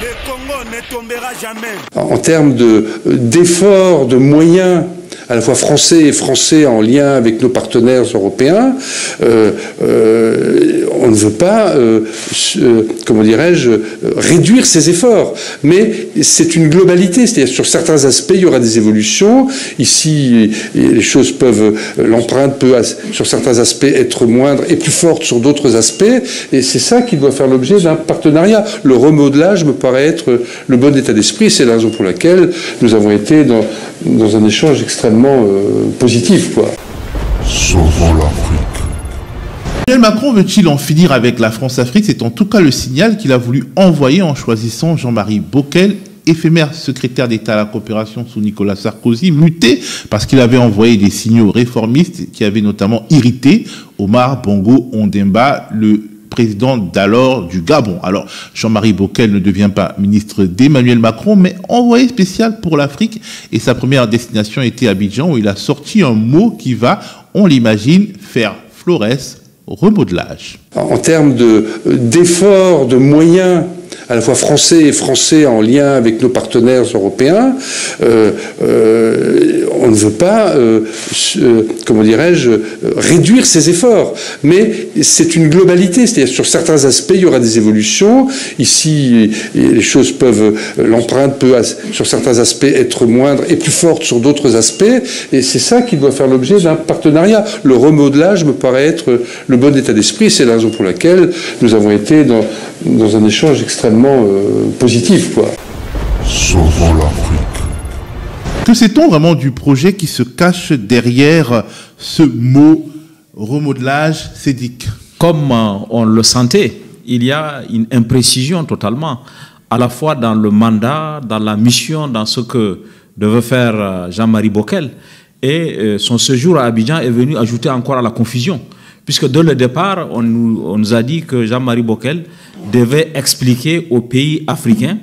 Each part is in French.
Le Congo ne tombera jamais. En termes d'efforts, de moyens, à la fois français en lien avec nos partenaires européens, on ne veut pas, comment dirais-je, réduire ces efforts. Mais c'est une globalité, c'est-à-dire sur certains aspects, il y aura des évolutions. Ici, les choses peuvent, l'empreinte peut, sur certains aspects, être moindre et plus forte sur d'autres aspects. Et c'est ça qui doit faire l'objet d'un partenariat. Le remodelage me paraît être le bon état d'esprit. C'est la raison pour laquelle nous avons été dans un échange extrêmement positif, quoi. Sauvons l'Afrique. Emmanuel Macron veut-il en finir avec la France-Afrique? C'est en tout cas le signal qu'il a voulu envoyer en choisissant Jean-Marie Bockel, éphémère secrétaire d'État à la coopération sous Nicolas Sarkozy, muté parce qu'il avait envoyé des signaux réformistes qui avaient notamment irrité Omar Bongo Ondimba, le président d'alors du Gabon. Alors, Jean-Marie Bockel ne devient pas ministre d'Emmanuel Macron, mais envoyé spécial pour l'Afrique. Et sa première destination était Abidjan, où il a sorti un mot qui va, on l'imagine, faire florès, remodelage. En termes d'efforts, de moyens, à la fois français en lien avec nos partenaires européens, on ne veut pas, comment dirais-je, réduire ces efforts. Mais c'est une globalité, c'est-à-dire sur certains aspects, il y aura des évolutions. Ici, les choses peuvent, l'empreinte peut, sur certains aspects, être moindre et plus forte sur d'autres aspects. Et c'est ça qui doit faire l'objet d'un partenariat. Le remodelage me paraît être le bon état d'esprit. C'est la raison pour laquelle nous avons été dans un échange extrêmement positif, quoi. Sauvons l'Afrique. Que sait-on vraiment du projet qui se cache derrière ce mot remodelage, Sédic? Comme on le sentait, il y a une imprécision totalement, à la fois dans le mandat, dans la mission, dans ce que devait faire Jean-Marie Bockel. Et son séjour à Abidjan est venu ajouter encore à la confusion. Puisque dès le départ, on nous a dit que Jean-Marie Bockel devait expliquer aux pays africains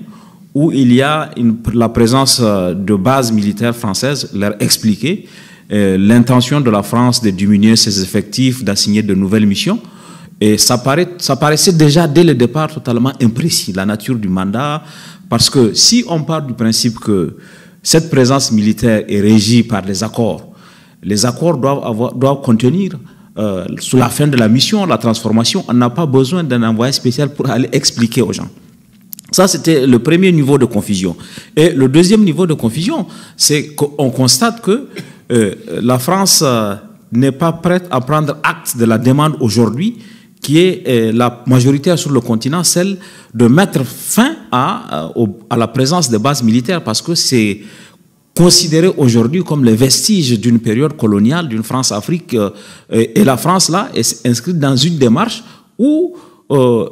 où il y a la présence de bases militaires françaises, leur expliquer l'intention de la France de diminuer ses effectifs, d'assigner de nouvelles missions. Et ça paraissait déjà dès le départ totalement imprécis, la nature du mandat, parce que si on part du principe que cette présence militaire est régie par les accords doivent contenir sous la fin de la mission, la transformation, on n'a pas besoin d'un envoyé spécial pour aller expliquer aux gens. Ça, c'était le premier niveau de confusion. Et le deuxième niveau de confusion, c'est qu'on constate que la France n'est pas prête à prendre acte de la demande aujourd'hui, qui est la majoritaire sur le continent, celle de mettre fin à la présence de bases militaires, parce que c'est considéré aujourd'hui comme les vestiges d'une période coloniale, d'une France-Afrique. Et la France, là, est inscrite dans une démarche où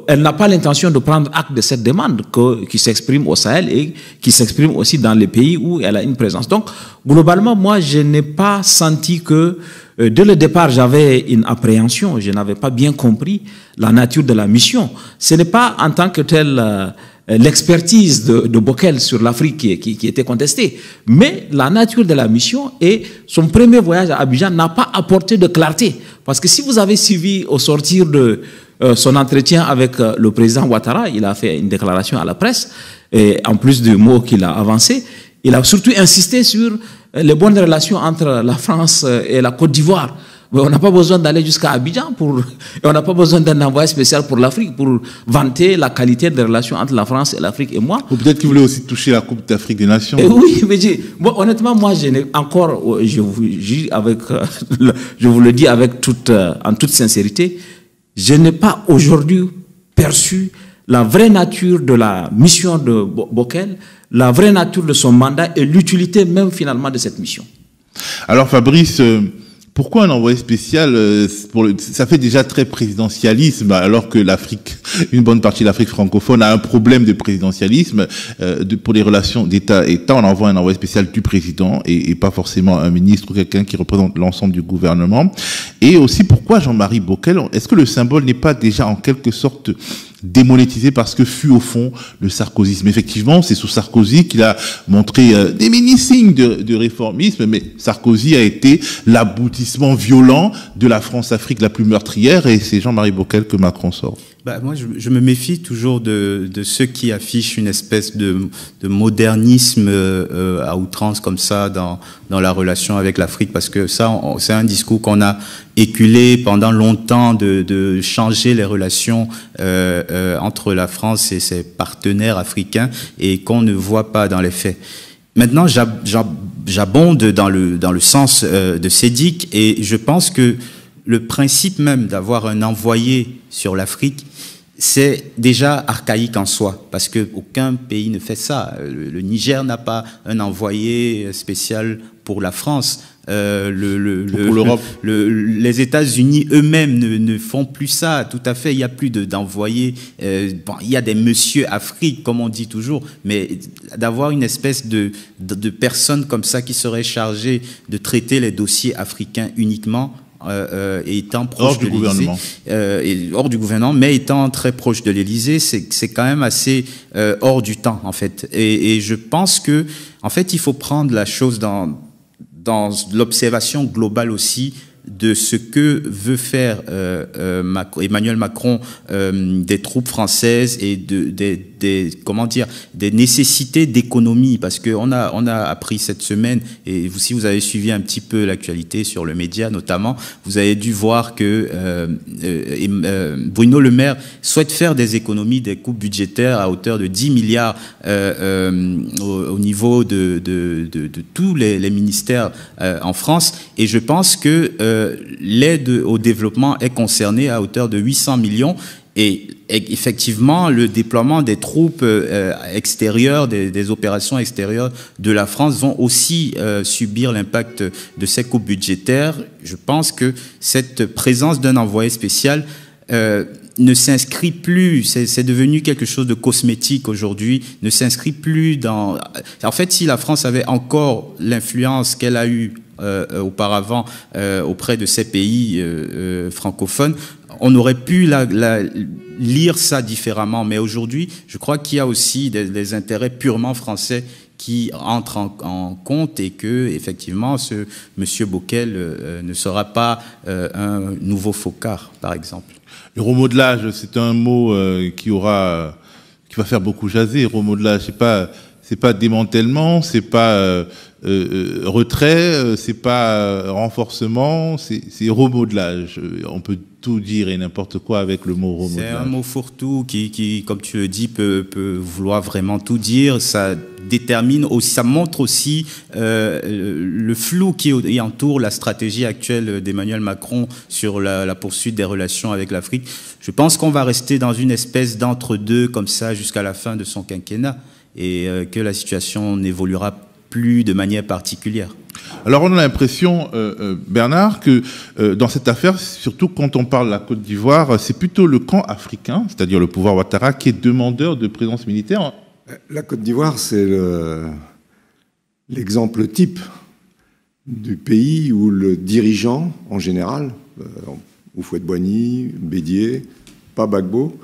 elle n'a pas l'intention de prendre acte de cette demande qui s'exprime au Sahel et qui s'exprime aussi dans les pays où elle a une présence. Donc, globalement, moi, je n'ai pas senti que, dès le départ, j'avais une appréhension. Je n'avais pas bien compris la nature de la mission. Ce n'est pas en tant que tel l'expertise de Bockel sur l'Afrique qui était contestée. Mais la nature de la mission et son premier voyage à Abidjan n'a pas apporté de clarté. Parce que si vous avez suivi au sortir de son entretien avec le président Ouattara, il a fait une déclaration à la presse, et en plus du mot qu'il a avancé, il a surtout insisté sur les bonnes relations entre la France et la Côte d'Ivoire. Mais on n'a pas besoin d'aller jusqu'à Abidjan et on n'a pas besoin d'un envoyé spécial pour l'Afrique pour vanter la qualité des relations entre la France et l'Afrique et moi. Ou peut-être qu'il voulait aussi toucher la Coupe d'Afrique des Nations. Oui, mais honnêtement, moi, je n'ai encore, je vous le dis avec en toute sincérité, je n'ai pas aujourd'hui perçu la vraie nature de la mission de Bockel, la vraie nature de son mandat et l'utilité même finalement de cette mission. Alors Fabrice, pourquoi un envoyé spécial ça fait déjà très présidentialisme, alors que l'Afrique, une bonne partie de l'Afrique francophone a un problème de présidentialisme. Pour les relations d'État-État, on envoie un envoyé spécial du président et pas forcément un ministre ou quelqu'un qui représente l'ensemble du gouvernement. Et aussi, pourquoi Jean-Marie Bockel? Est-ce que le symbole n'est pas déjà en quelque sorte démonétisé parce que fut au fond le sarkozysme? Effectivement, c'est sous Sarkozy qu'il a montré des mini-signes de réformisme, mais Sarkozy a été l'aboutissement violent de la France-Afrique la plus meurtrière, et c'est Jean-Marie Bockel que Macron sort. Moi, je me méfie toujours de ceux qui affichent une espèce de modernisme à outrance comme ça dans la relation avec l'Afrique, parce que ça, c'est un discours qu'on a éculé pendant longtemps de changer les relations entre la France et ses partenaires africains et qu'on ne voit pas dans les faits. Maintenant, j'abonde dans le sens de Sédic, et je pense que le principe même d'avoir un envoyé sur l'Afrique, c'est déjà archaïque en soi, parce qu'aucun pays ne fait ça. Le Niger n'a pas un envoyé spécial pour la France. Pour l'Europe. Les États-Unis eux-mêmes ne font plus ça, tout à fait. Il n'y a plus d'envoyés. Bon, il y a des monsieur Afrique, comme on dit toujours, mais d'avoir une espèce de personne comme ça qui serait chargée de traiter les dossiers africains uniquement, étant proche de l'Élysée, hors du gouvernement, mais étant très proche de l'Élysée, c'est quand même assez hors du temps, en fait. Et je pense que, en fait, il faut prendre la chose dans l'observation globale aussi de ce que veut faire Emmanuel Macron des troupes françaises et des nécessités d'économie, parce que on a appris cette semaine, et si vous avez suivi un petit peu l'actualité sur le média notamment, vous avez dû voir que Bruno Le Maire souhaite faire des économies, des coupes budgétaires à hauteur de 10 milliards au niveau de tous les ministères en France, et je pense que l'aide au développement est concernée à hauteur de 800 millions. Et effectivement, le déploiement des troupes extérieures, des opérations extérieures de la France vont aussi subir l'impact de ces coupes budgétaires. Je pense que cette présence d'un envoyé spécial ne s'inscrit plus, c'est devenu quelque chose de cosmétique aujourd'hui, ne s'inscrit plus dans... En fait, si la France avait encore l'influence qu'elle a eue auparavant auprès de ces pays francophones, on aurait pu lire ça différemment. Mais aujourd'hui, je crois qu'il y a aussi des intérêts purement français qui entrent en compte, et que effectivement ce monsieur Bockel ne sera pas un nouveau Focard, par exemple. Le remodelage, c'est un mot qui va faire beaucoup jaser. Remodelage, c'est pas démantèlement, c'est pas retrait, c'est pas renforcement, c'est remodelage. On peut tout dire et n'importe quoi avec le mot remodelage. C'est un mot fourre-tout qui, comme tu le dis, peut vouloir vraiment tout dire. Ça détermine aussi, ça montre aussi le flou qui entoure la stratégie actuelle d'Emmanuel Macron sur la poursuite des relations avec l'Afrique. Je pense qu'on va rester dans une espèce d'entre-deux comme ça jusqu'à la fin de son quinquennat, et que la situation n'évoluera plus de manière particulière. Alors on a l'impression, Bernard, que dans cette affaire, surtout quand on parle de la Côte d'Ivoire, c'est plutôt le camp africain, c'est-à-dire le pouvoir Ouattara, qui est demandeur de présence militaire. La Côte d'Ivoire, c'est l'exemple type du pays où le dirigeant, en général, Houphouët-Boigny, Bédié, pas Gbagbo,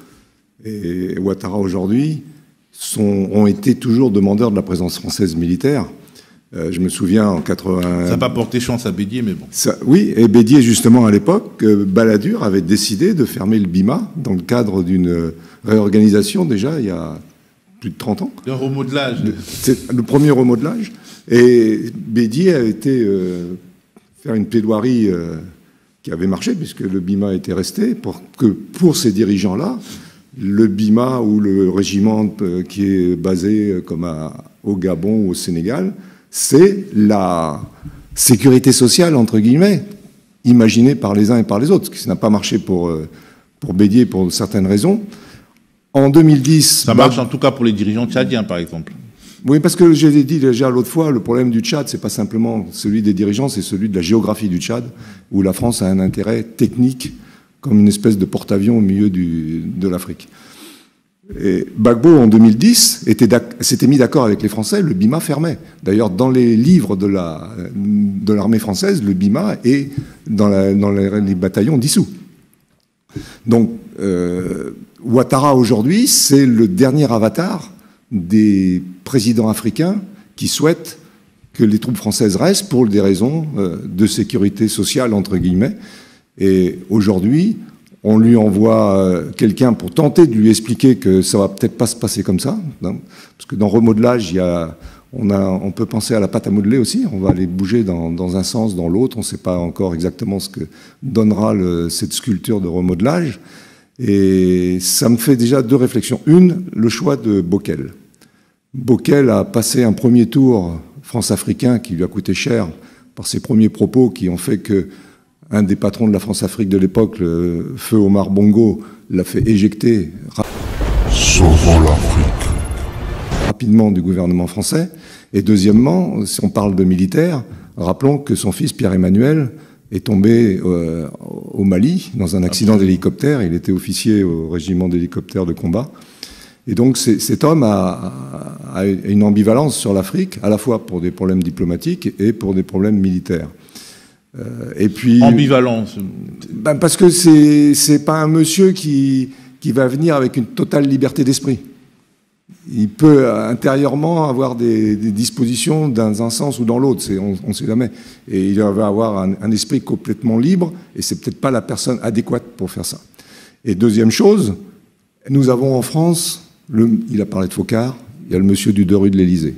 et Ouattara aujourd'hui, ont été toujours demandeurs de la présence française militaire. Je me souviens en 80... Ça n'a pas porté chance à Bédié, mais bon. Oui, et Bédié, justement, à l'époque, Balladur avait décidé de fermer le BIMA dans le cadre d'une réorganisation, déjà, il y a plus de 30 ans. Le remodelage. C'est le premier remodelage. Et Bédié a été faire une plaidoirie qui avait marché, puisque le BIMA était resté, pour que pour ces dirigeants-là, le BIMA ou le régiment qui est basé comme au Gabon ou au Sénégal, c'est la sécurité sociale, entre guillemets, imaginée par les uns et par les autres, ce qui n'a pas marché pour Bédié pour certaines raisons. En 2010... Ça marche en tout cas pour les dirigeants tchadiens, par exemple. Oui, parce que je l'ai dit déjà l'autre fois, le problème du Tchad, c'est pas simplement celui des dirigeants, c'est celui de la géographie du Tchad, où la France a un intérêt technique comme une espèce de porte-avions au milieu de l'Afrique. Et Gbagbo, en 2010, s'était mis d'accord avec les Français, le BIMA fermait. D'ailleurs, dans les livres de l'armée française, le BIMA est dans les bataillons dissous. Donc, Ouattara, aujourd'hui, c'est le dernier avatar des présidents africains qui souhaitent que les troupes françaises restent pour des raisons de sécurité sociale, entre guillemets. Et aujourd'hui, On lui envoie quelqu'un pour tenter de lui expliquer que ça va peut-être pas se passer comme ça. Hein, parce que dans remodelage, on peut penser à la pâte à modeler aussi. On va aller bouger dans un sens, dans l'autre. On ne sait pas encore exactement ce que donnera cette sculpture de remodelage. Et ça me fait déjà deux réflexions. Une, le choix de Bockel. Bockel a passé un premier tour France-Africain qui lui a coûté cher par ses premiers propos qui ont fait que un des patrons de la France-Afrique de l'époque, le feu Omar Bongo, l'a fait éjecter Sauvons l'Afrique. rapidement du gouvernement français. Et deuxièmement, si on parle de militaire, rappelons que son fils Pierre-Emmanuel est tombé au Mali dans un accident d'hélicoptère. Il était officier au régiment d'hélicoptères de combat. Et donc cet homme a une ambivalence sur l'Afrique, à la fois pour des problèmes diplomatiques et pour des problèmes militaires. Et puis, ambivalence. Parce que c'est pas un monsieur qui va venir avec une totale liberté d'esprit. Il peut intérieurement avoir des dispositions dans un sens ou dans l'autre, on ne sait jamais. Et il va avoir un esprit complètement libre, et c'est peut-être pas la personne adéquate pour faire ça. Et deuxième chose, nous avons en France, il a parlé de Focard, il y a le monsieur du 2 rue de l'Élysée,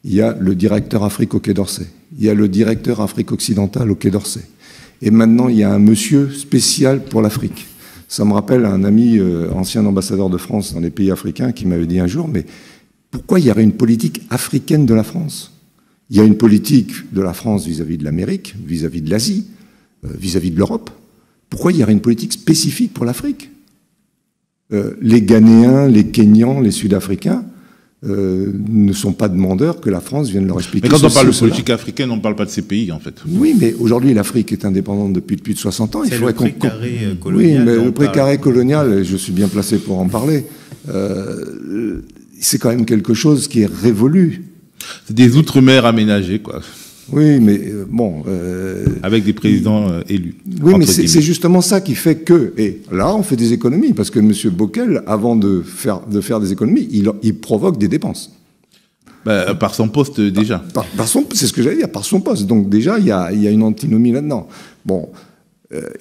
il y a le directeur Afrique au Quai d'Orsay, il y a le directeur Afrique occidentale au Quai d'Orsay. Et maintenant, il y a un monsieur spécial pour l'Afrique. Ça me rappelle un ami, ancien ambassadeur de France dans les pays africains, qui m'avait dit un jour, mais pourquoi il y aurait une politique africaine de la France? Il y a une politique de la France vis-à-vis de l'Amérique, vis-à-vis de l'Asie, vis-à-vis de l'Europe. Pourquoi il y aurait une politique spécifique pour l'Afrique? Les Ghanéens, les Kenyans, les Sud-Africains ne sont pas demandeurs que la France vienne leur expliquer. Mais quand on parle de politique africaine, on ne parle pas de ces pays, en fait. Oui, mais aujourd'hui, l'Afrique est indépendante depuis plus de 60 ans. C'est le précaré colonial. Oui, mais le précaré colonial, je suis bien placé pour en parler, c'est quand même quelque chose qui est révolu. C'est des outre-mer aménagés, quoi. Oui, mais bon... avec des présidents élus. Oui, mais c'est justement ça qui fait que... Et là, on fait des économies, parce que M. Bockel, avant de faire des économies, il provoque des dépenses. Par son poste, déjà. C'est ce que j'allais dire, par son poste. Donc déjà, il y a une antinomie là-dedans. Bon,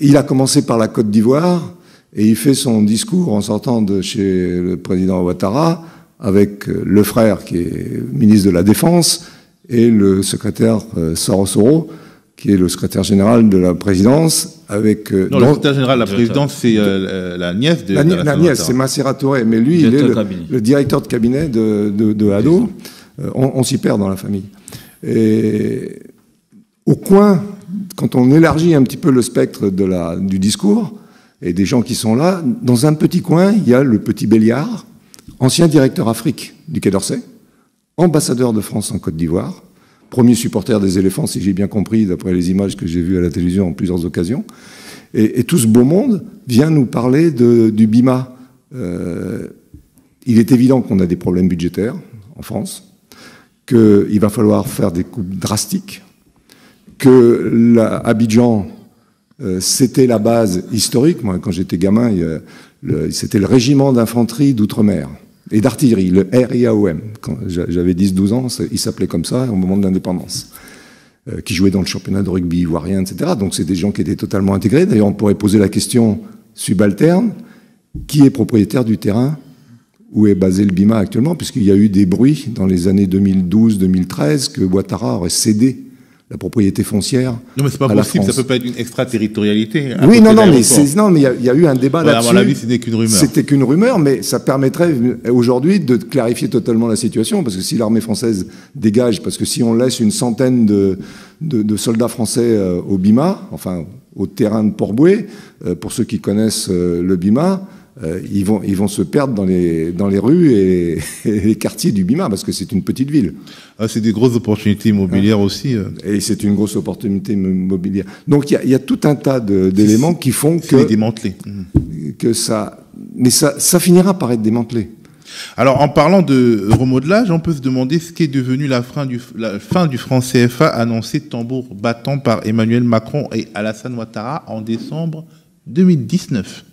il a commencé par la Côte d'Ivoire, et il fait son discours en sortant de chez le président Ouattara, avec le frère qui est ministre de la Défense, et le secrétaire Sorosoro, qui est le secrétaire général de la présidence, avec... non, le secrétaire général de la présidence, c'est la nièce de... La nièce, c'est Massera Touré, mais lui, il est le directeur de cabinet de Haddo. On s'y perd dans la famille. Et au coin, quand on élargit un petit peu le spectre du discours, et des gens qui sont là, dans un petit coin, il y a le petit Béliard, ancien directeur Afrique du Quai d'Orsay, ambassadeur de France en Côte d'Ivoire, premier supporter des éléphants, si j'ai bien compris, d'après les images que j'ai vues à la télévision en plusieurs occasions. Et tout ce beau monde vient nous parler du BIMA. Il est évident qu'on a des problèmes budgétaires en France, qu'il va falloir faire des coupes drastiques, que Abidjan, c'était la base historique. Moi, quand j'étais gamin, c'était le régiment d'infanterie d'outre-mer et d'artillerie, le RIAOM. Quand j'avais 10-12 ans, il s'appelait comme ça au moment de l'indépendance, qui jouait dans le championnat de rugby ivoirien, etc. Donc c'est des gens qui étaient totalement intégrés. D'ailleurs, on pourrait poser la question subalterne, qui est propriétaire du terrain où est basé le BIMA actuellement, puisqu'il y a eu des bruits dans les années 2012-2013 que Ouattara aurait cédé la propriété foncière. Non, mais c'est pas possible, ça peut pas être une extraterritorialité. Oui, non, mais il y a eu un débat là-dessus. À mon avis, c'était qu'une rumeur. C'était qu'une rumeur, mais ça permettrait aujourd'hui de clarifier totalement la situation, parce que si l'armée française dégage, parce que si on laisse une centaine de soldats français au BIMA, enfin au terrain de Port-Bouët, pour ceux qui connaissent le BIMA, ils vont se perdre dans les rues et les quartiers du BIMA, parce que c'est une petite ville. C'est des grosses opportunités immobilières aussi. Et c'est une grosse opportunité immobilière. Donc il y a tout un tas d'éléments qui font que... démantelé. Que ça... Mais ça finira par être démantelé. Alors, en parlant de remodelage, on peut se demander ce qu'est devenu la fin du franc CFA annoncé tambour battant par Emmanuel Macron et Alassane Ouattara en décembre 2019.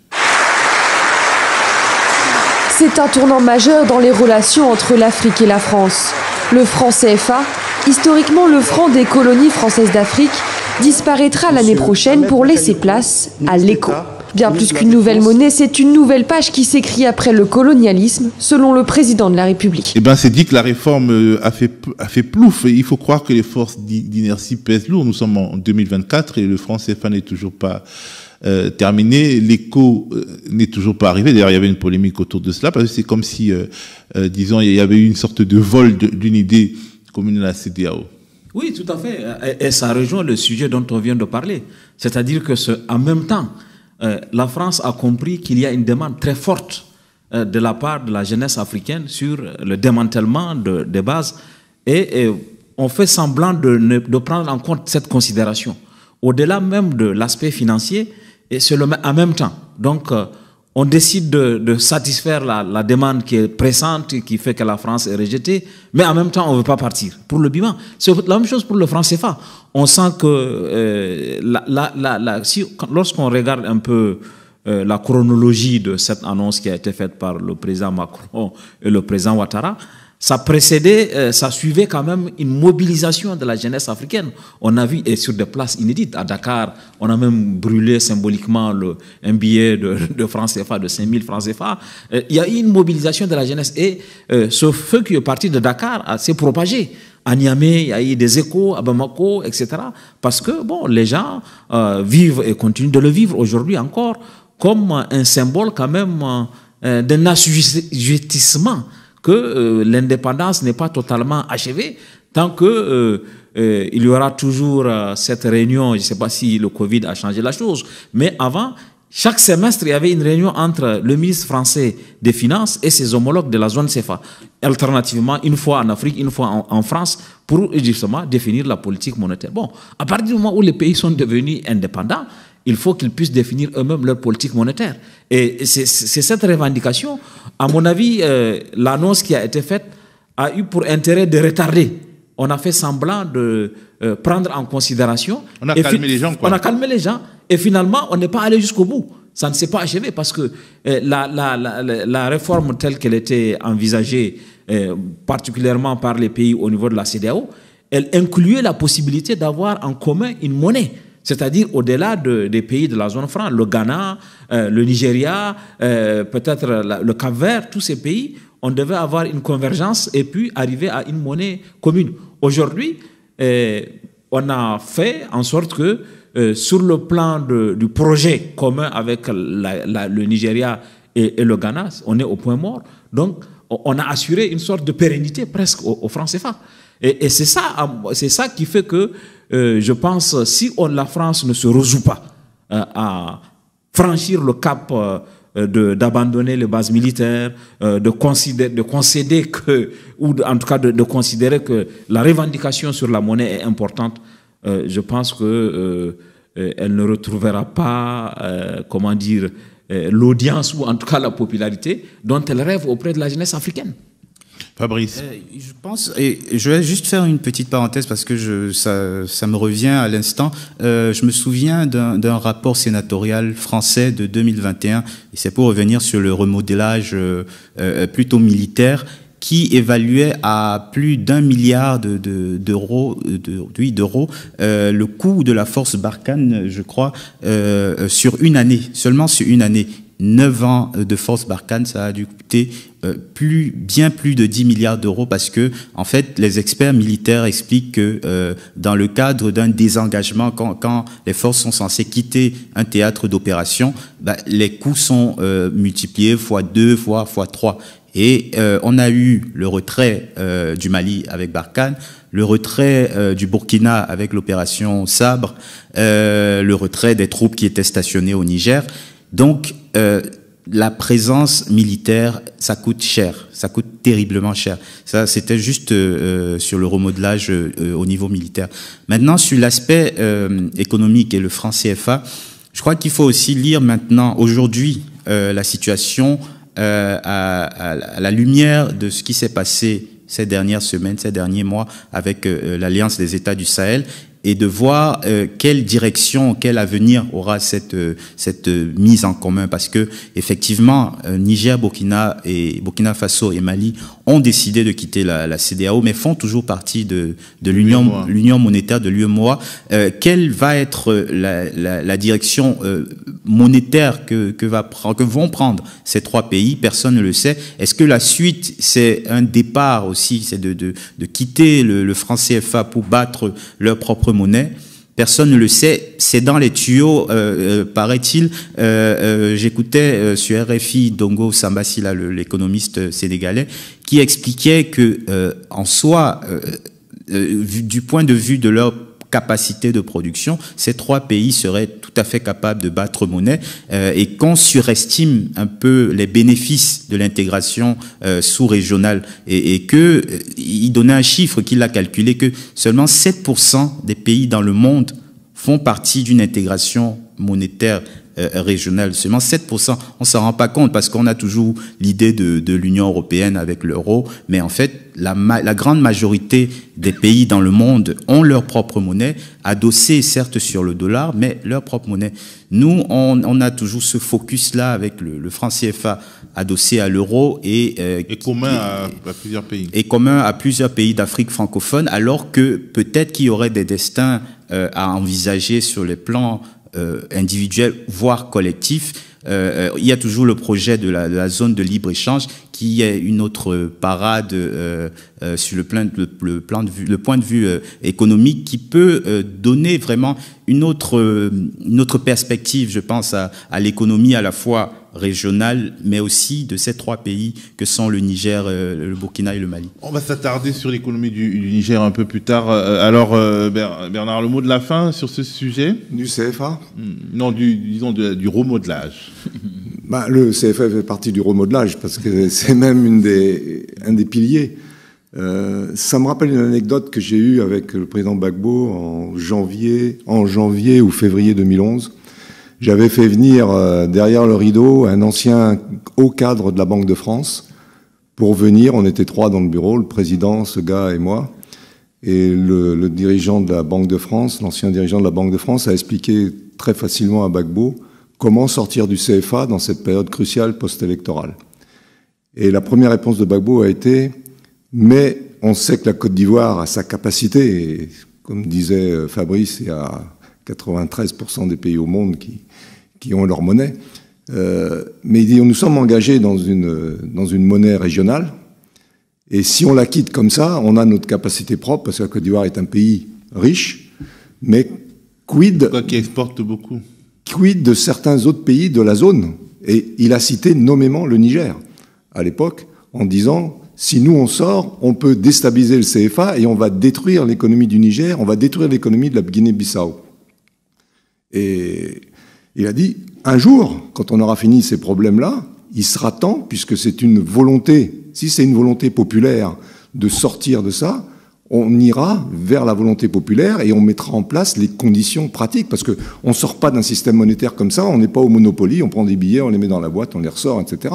C'est un tournant majeur dans les relations entre l'Afrique et la France. Le franc CFA, historiquement le franc des colonies françaises d'Afrique, disparaîtra l'année prochaine pour laisser place à l'éco. Bien plus qu'une nouvelle monnaie, c'est une nouvelle page qui s'écrit après le colonialisme, selon le président de la République. Eh ben, c'est dit que la réforme a fait plouf. Et il faut croire que les forces d'inertie pèsent lourd. Nous sommes en 2024 et le franc CFA n'est toujours pas terminé. L'écho n'est toujours pas arrivé. D'ailleurs, il y avait une polémique autour de cela, parce que c'est comme si, disons, il y avait eu une sorte de vol d'une idée commune à la CEDEAO. Oui, tout à fait. Et ça rejoint le sujet dont on vient de parler. C'est-à-dire que, en même temps, la France a compris qu'il y a une demande très forte de la part de la jeunesse africaine sur le démantèlement des bases, et on fait semblant de prendre en compte cette considération. Au-delà même de l'aspect financier, et en même temps. Donc, on décide de satisfaire la demande qui est pressante, qui fait que la France est rejetée, mais en même temps, on ne veut pas partir. Pour le bilan, c'est la même chose pour le franc CFA. On sent que lorsqu'on regarde un peu la chronologie de cette annonce qui a été faite par le président Macron et le président Ouattara, ça précédait, ça suivait quand même une mobilisation de la jeunesse africaine. On a vu, et sur des places inédites, à Dakar, on a même brûlé symboliquement un billet de francs CFA, de 5000 francs CFA. Il y a eu une mobilisation de la jeunesse, et ce feu qui est parti de Dakar s'est propagé. À Niamey, il y a eu des échos, à Bamako, etc. Parce que, bon, les gens vivent et continuent de le vivre aujourd'hui encore comme un symbole quand même d'un assujettissement, que l'indépendance n'est pas totalement achevée tant que il y aura toujours cette réunion. Je ne sais pas si le Covid a changé la chose, mais avant, chaque semestre, il y avait une réunion entre le ministre français des Finances et ses homologues de la zone CFA. Alternativement, une fois en Afrique, une fois en France, pour justement définir la politique monétaire. Bon, à partir du moment où les pays sont devenus indépendants, il faut qu'ils puissent définir eux-mêmes leur politique monétaire. Et c'est cette revendication, à mon avis, l'annonce qui a été faite a eu pour intérêt de retarder. On a fait semblant de prendre en considération. On a calmé les gens, quoi. On a calmé les gens. Et finalement, on n'est pas allé jusqu'au bout. Ça ne s'est pas achevé parce que la réforme telle qu'elle était envisagée, particulièrement par les pays au niveau de la CEDEAO, elle incluait la possibilité d'avoir en commun une monnaie. C'est-à-dire au-delà des pays de la zone franc, le Ghana, le Nigeria, peut-être le Cap-Vert, tous ces pays, on devait avoir une convergence et puis arriver à une monnaie commune. Aujourd'hui, on a fait en sorte que sur le plan du projet commun avec le Nigeria et le Ghana, on est au point mort. Donc, on a assuré une sorte de pérennité presque au franc CFA. Et c'est ça qui fait que je pense, si la France ne se résout pas à franchir le cap d'abandonner les bases militaires, de concéder que, ou en tout cas de considérer que la revendication sur la monnaie est importante, je pense que elle ne retrouvera pas, comment dire, l'audience ou en tout cas la popularité dont elle rêve auprès de la jeunesse africaine. Fabrice. Je pense, et je vais juste faire une petite parenthèse parce que ça me revient à l'instant. Je me souviens d'un rapport sénatorial français de 2021, et c'est pour revenir sur le remodelage plutôt militaire, qui évaluait à plus d'1 milliard d'euros le coût de la force Barkhane, je crois, sur une année, seulement sur une année. 9 ans de force Barkhane, ça a dû coûter bien plus de 10 milliards d'euros parce que, en fait, les experts militaires expliquent que dans le cadre d'un désengagement, quand les forces sont censées quitter un théâtre d'opération, les coûts sont multipliés fois 2, fois 3. Et on a eu le retrait du Mali avec Barkhane, le retrait du Burkina avec l'opération Sabre, le retrait des troupes qui étaient stationnées au Niger. Donc, la présence militaire, ça coûte cher, ça coûte terriblement cher. Ça, c'était juste sur le remodelage au niveau militaire. Maintenant, sur l'aspect économique et le franc CFA, je crois qu'il faut aussi lire maintenant, aujourd'hui, la situation à la lumière de ce qui s'est passé ces dernières semaines, ces derniers mois avec l'Alliance des États du Sahel. et de voir quelle direction, quel avenir aura cette mise en commun, parce que effectivement Niger, Burkina Faso et Mali ont décidé de quitter la CEDEAO, mais font toujours partie de l'union monétaire de l'UEMOA. Quelle va être la direction monétaire que vont prendre ces trois pays? Personne ne le sait. Est-ce que la suite, c'est un départ aussi, c'est de quitter le franc CFA pour battre leur propre monnaie? Personne ne le sait, c'est dans les tuyaux, paraît-il. J'écoutais sur RFI Dongo Sambasila, l'économiste sénégalais, qui expliquait que, en soi, du point de vue de leur capacité de production, ces trois pays seraient tout à fait capables de battre monnaie, et qu'on surestime un peu les bénéfices de l'intégration sous-régionale, et que il donnait un chiffre qu'il a calculé, que seulement 7% des pays dans le monde font partie d'une intégration monétaire régionale. Seulement 7%. On s'en rend pas compte parce qu'on a toujours l'idée de l'Union européenne avec l'euro, mais en fait, la grande majorité des pays dans le monde ont leur propre monnaie, adossée certes sur le dollar, mais leur propre monnaie. Nous, on a toujours ce focus-là avec le franc CFA adossé à l'euro et commun à plusieurs pays. Et commun à plusieurs pays d'Afrique francophone, alors que peut-être qu'il y aurait des destins à envisager sur les plans individuels, voire collectifs. Il y a toujours le projet de la zone de libre-échange qui est une autre parade sur le point de vue économique, qui peut donner vraiment une autre perspective, je pense, à l'économie à la fois régionale, mais aussi de ces trois pays que sont le Niger, le Burkina et le Mali. On va s'attarder sur l'économie du Niger un peu plus tard. Alors, Bernard, le mot de la fin sur ce sujet? Du CFA? Non, disons du remodelage. Le CFA fait partie du remodelage parce que c'est même un des piliers. Ça me rappelle une anecdote que j'ai eue avec le président Gbagbo en janvier ou février 2011. J'avais fait venir derrière le rideau un ancien haut cadre de la Banque de France pour venir. On était trois dans le bureau, le président, ce gars et moi. Et le dirigeant de la Banque de France, l'ancien dirigeant de la Banque de France, a expliqué très facilement à Gbagbo comment sortir du CFA dans cette période cruciale post-électorale. Et la première réponse de Gbagbo a été « Mais on sait que la Côte d'Ivoire a sa capacité, et comme disait Fabrice, il y a 93% des pays au monde qui ont leur monnaie. Mais il dit, nous sommes engagés dans une monnaie régionale, et si on la quitte comme ça, on a notre capacité propre, parce que la Côte d'Ivoire est un pays riche, mais quid... Qui exporte beaucoup. Quid de certains autres pays de la zone? Et il a cité nommément le Niger, à l'époque, en disant... Si nous, on sort, on peut déstabiliser le CFA et on va détruire l'économie du Niger, on va détruire l'économie de la Guinée-Bissau. Et il a dit, un jour, quand on aura fini ces problèmes-là, il sera temps, puisque c'est une volonté, si c'est une volonté populaire de sortir de ça, on ira vers la volonté populaire et on mettra en place les conditions pratiques, parce qu'on ne sort pas d'un système monétaire comme ça, on n'est pas au Monopoly, on prend des billets, on les met dans la boîte, on les ressort, etc.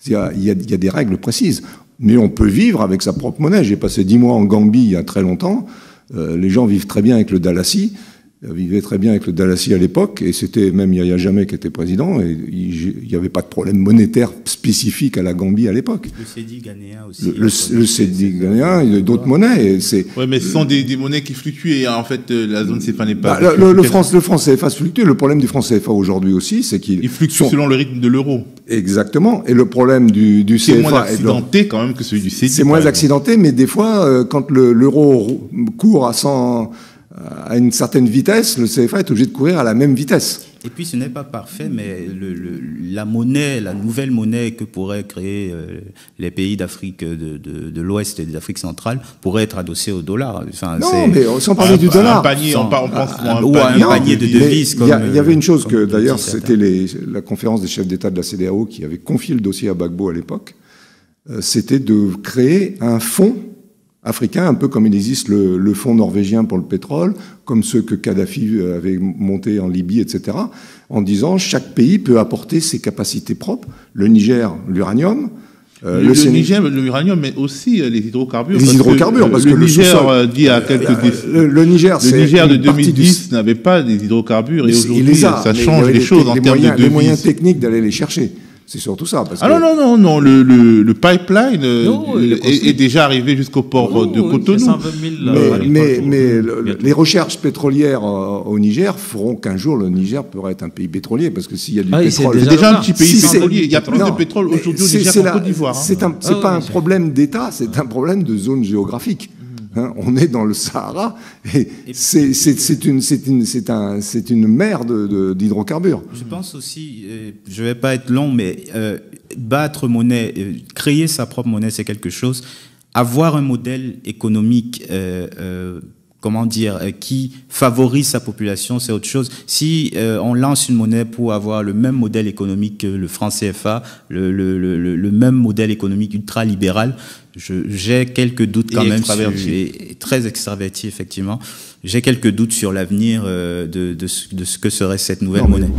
Il y a des règles précises. Mais on peut vivre avec sa propre monnaie. J'ai passé 10 mois en Gambie il y a très longtemps. Les gens vivent très bien avec le Dalassi. Vivaient très bien avec le Dalassi à l'époque. Et c'était même Yahya Jammeh qui était président. Et il n'y avait pas de problème monétaire spécifique à la Gambie à l'époque. Le Cedi ghanéen aussi. Le Cedi ghanéen, il y a d'autres monnaies. Oui, mais ce sont des monnaies qui fluctuent. Et en fait, la zone CFA n'est pas... le franc CFA fluctue. Le problème du franc CFA aujourd'hui aussi, c'est qu'il fluctue selon le rythme de l'euro. Exactement. Et le problème du CFA... C'est moins accidenté quand même que celui du CEDI. C'est moins accidenté, mais des fois, quand l'euro court à une certaine vitesse, le CFA est obligé de courir à la même vitesse. Et puis ce n'est pas parfait, mais la monnaie, la nouvelle monnaie que pourraient créer les pays d'Afrique de l'Ouest et d'Afrique centrale pourrait être adossée au dollar. Enfin, non, mais sans parler du dollar. Un panier, on pense ou un panier de devises. Il y avait une chose que, d'ailleurs, c'était la conférence des chefs d'État de la CEDEAO qui avait confié le dossier à Gbagbo à l'époque. C'était de créer un fonds africain, un peu comme il existe le fonds norvégien pour le pétrole, comme ceux que Kadhafi avait montés en Libye, etc., en disant chaque pays peut apporter ses capacités propres. Le Niger, l'uranium, Le Niger, l'uranium, mais aussi les hydrocarbures. Les hydrocarbures, parce que le Niger, dit à quelques le Niger de 2010 n'avait pas des hydrocarbures et aujourd'hui, ça change les choses en termes de devises. Les moyens techniques d'aller les chercher. C'est surtout ça. Parce que... non, le pipeline est déjà arrivé jusqu'au port de Cotonou. 120 000 mais les recherches pétrolières au Niger feront qu'un jour le Niger pourra être un pays pétrolier, parce que s'il y a du pétrole... C'est déjà un petit pays pétrolier. Il y a plus de pétrole aujourd'hui au Niger qu'en Côte d'Ivoire. C'est pas un problème d'État, c'est un problème de zone géographique. On est dans le Sahara et c'est une mer d'hydrocarbures. Je pense aussi, je ne vais pas être long, mais battre monnaie, créer sa propre monnaie, c'est quelque chose. Avoir un modèle économique qui favorise sa population, c'est autre chose. Si on lance une monnaie pour avoir le même modèle économique que le franc CFA, le même modèle économique ultra-libéral, j'ai quelques doutes quand même. Très extraverti, effectivement. J'ai quelques doutes sur l'avenir de ce que serait cette nouvelle monnaie.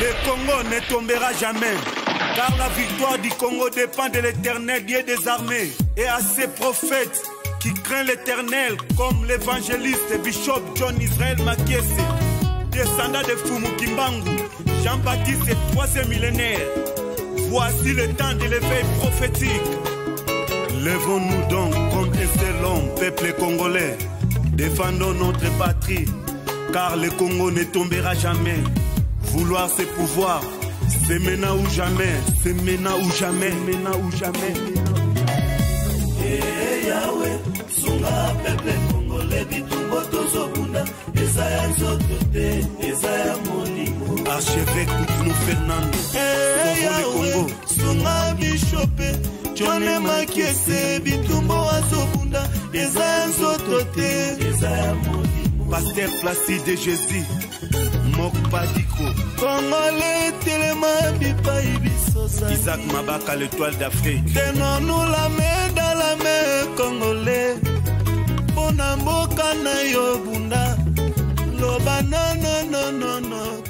Le Congo ne tombera jamais, car la victoire du Congo dépend de l'Éternel, Dieu des armées, et à ses prophètes qui craignent l'Éternel, comme l'évangéliste Bishop John Israel Makiese, descendant de Fumu Kimbangu, Jean-Baptiste et 3e millénaire. Voici le temps de l'éveil prophétique. Lèvons-nous donc comme un seul homme, peuple congolais, défendons notre patrie, car le Congo ne tombera jamais. Vouloir c'est pouvoir, c'est maintenant ou jamais, c'est maintenant ou jamais, maintenant ou jamais. Eh Yahweh, sunga peuple congolais bitumbo tozobunda, Esaya nzotote, Esaya molimo. Archevêque Koutounou Fernando, eh Yahweh, sunga bishope, John Makiese bitumbo azobunda, Esaya nzotote, Esaya molimo. Pasteur Placide Jésus. Mokpadiko Congolais telema bipai bisosa Isaac Mabaka l'étoile d'Afrique. Tenons-nous la main dans la main Congolais. Bona mboka na yo bunda. Loba non non non non non.